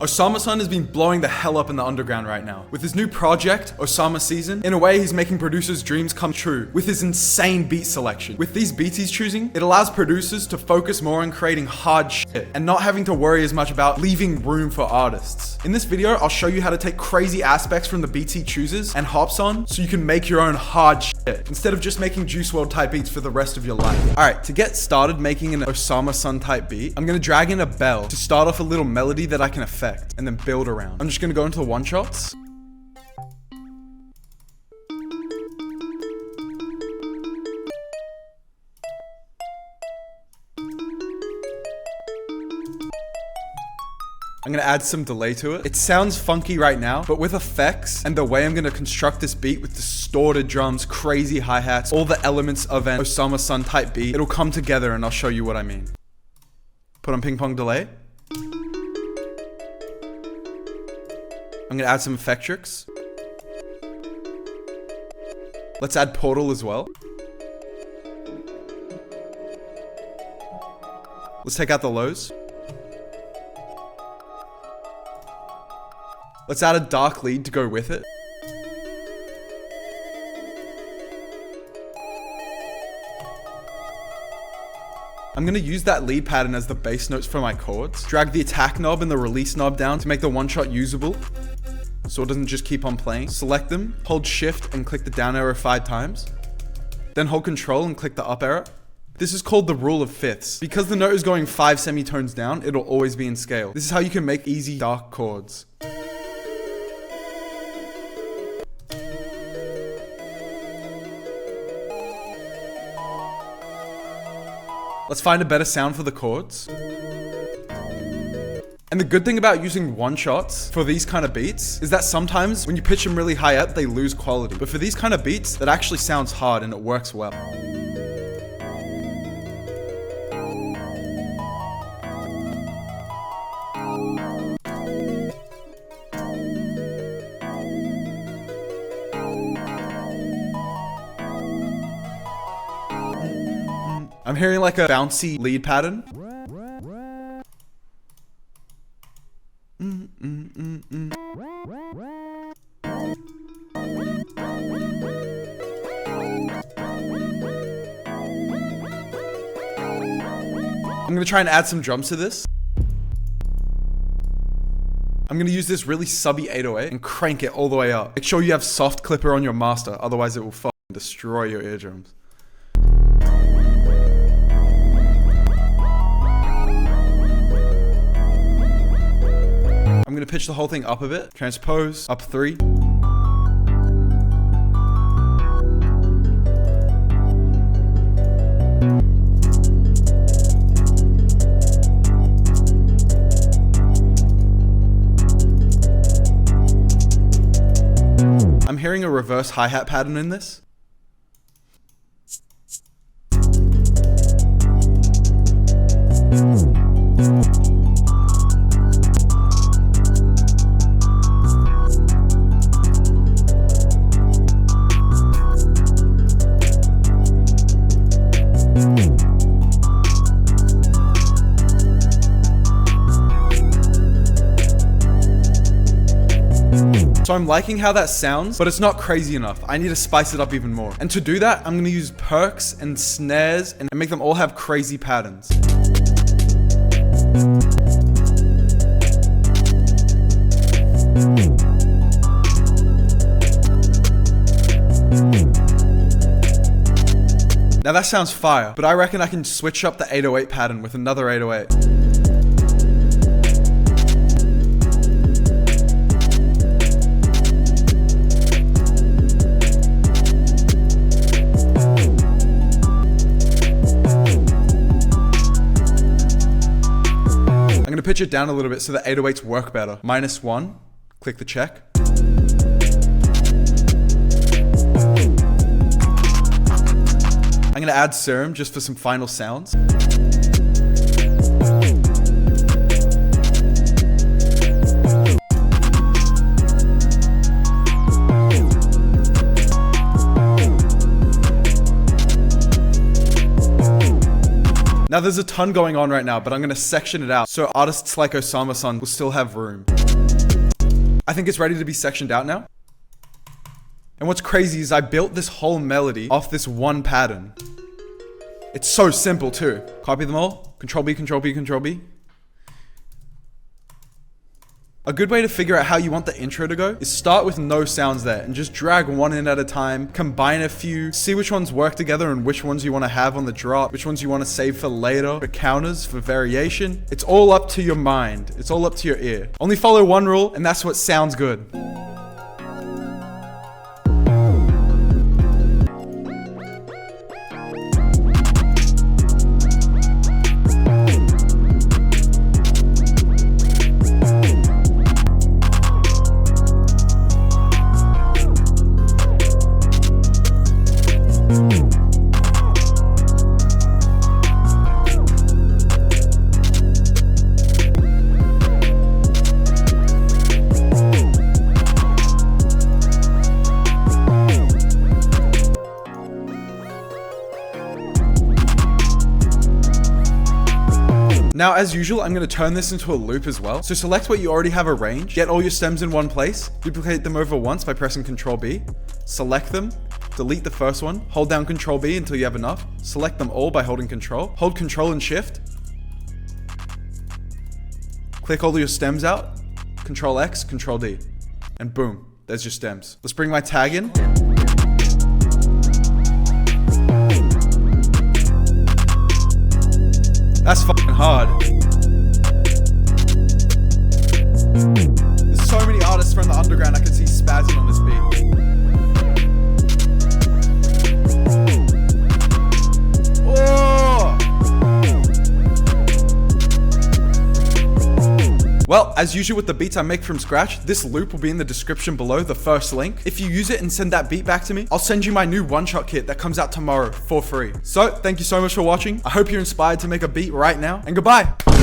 Osamoson has been blowing the hell up in the underground right now. With his new project, Osamoson, in a way he's making producers' dreams come true with his insane beat selection. With these beats he's choosing, it allows producers to focus more on creating hard shit and not having to worry as much about leaving room for artists. In this video, I'll show you how to take crazy aspects from the beats he chooses and hops on so you can make your own hard shit instead of just making Juice WRLD type beats for the rest of your life. Alright, to get started making an Osamoson type beat, I'm gonna drag in a bell to start off a little melody that I can affect and then build around. I'm just gonna go into the one shots. I'm gonna add some delay to it. It sounds funky right now, but with effects and the way I'm gonna construct this beat with distorted drums, crazy hi-hats, all the elements of an Osamoson type beat, it'll come together and I'll show you what I mean. Put on ping pong delay. I'm gonna add some effect tricks. Let's add portal as well. Let's take out the lows. Let's add a dark lead to go with it. I'm gonna use that lead pattern as the bass notes for my chords. Drag the attack knob and the release knob down to make the one shot usable, so it doesn't just keep on playing. Select them, hold shift and click the down arrow 5 times. Then hold control and click the up arrow. This is called the rule of fifths. Because the note is going 5 semitones down, it'll always be in scale. This is how you can make easy dark chords. Let's find a better sound for the chords. And the good thing about using one shots for these kind of beats is that sometimes when you pitch them really high up, they lose quality. But for these kind of beats, that actually sounds hard and it works well. I'm hearing like a bouncy lead pattern. I'm gonna try and add some drums to this. I'm gonna use this really subby 808 and crank it all the way up. Make sure you have soft clipper on your master, otherwise it will fucking destroy your eardrums. I'm gonna pitch the whole thing up a bit. Transpose, up 3. I'm hearing a reverse hi-hat pattern in this. So I'm liking how that sounds, but it's not crazy enough. I need to spice it up even more. And to do that, I'm gonna use perks and snares and make them all have crazy patterns. Now that sounds fire, but I reckon I can switch up the 808 pattern with another 808. I'm gonna pitch it down a little bit so the 808s work better. -1, click the check. I'm gonna add serum just for some final sounds. Now Now there's a ton going on right now, but I'm gonna section it out so artists like Osamason will still have room. I think it's ready to be sectioned out now. And what's crazy is I built this whole melody off this one pattern. It's so simple too. Copy them all, Control B, Control B, Control B. A good way to figure out how you want the intro to go is start with no sounds there and just drag one in at a time, combine a few, see which ones work together and which ones you want to have on the drop, which ones you want to save for later, for counters, for variation. It's all up to your mind. It's all up to your ear. Only follow one rule, and that's what sounds good. Now, as usual, I'm going to turn this into a loop as well. So select what you already have arranged, get all your stems in one place, duplicate them over once by pressing Control B, select them, delete the first one, hold down Control B until you have enough, select them all by holding Control, hold Control and Shift, click all your stems out, Control X, Control D, and boom, there's your stems. Let's bring my tag in. That's fucking hard. There's so many artists from the underground I can see spazzing on this beat. Oh! Well, as usual with the beats I make from scratch, this loop will be in the description below, the first link. If you use it and send that beat back to me, I'll send you my new one-shot kit that comes out tomorrow for free. So, thank you so much for watching. I hope you're inspired to make a beat right now, and goodbye.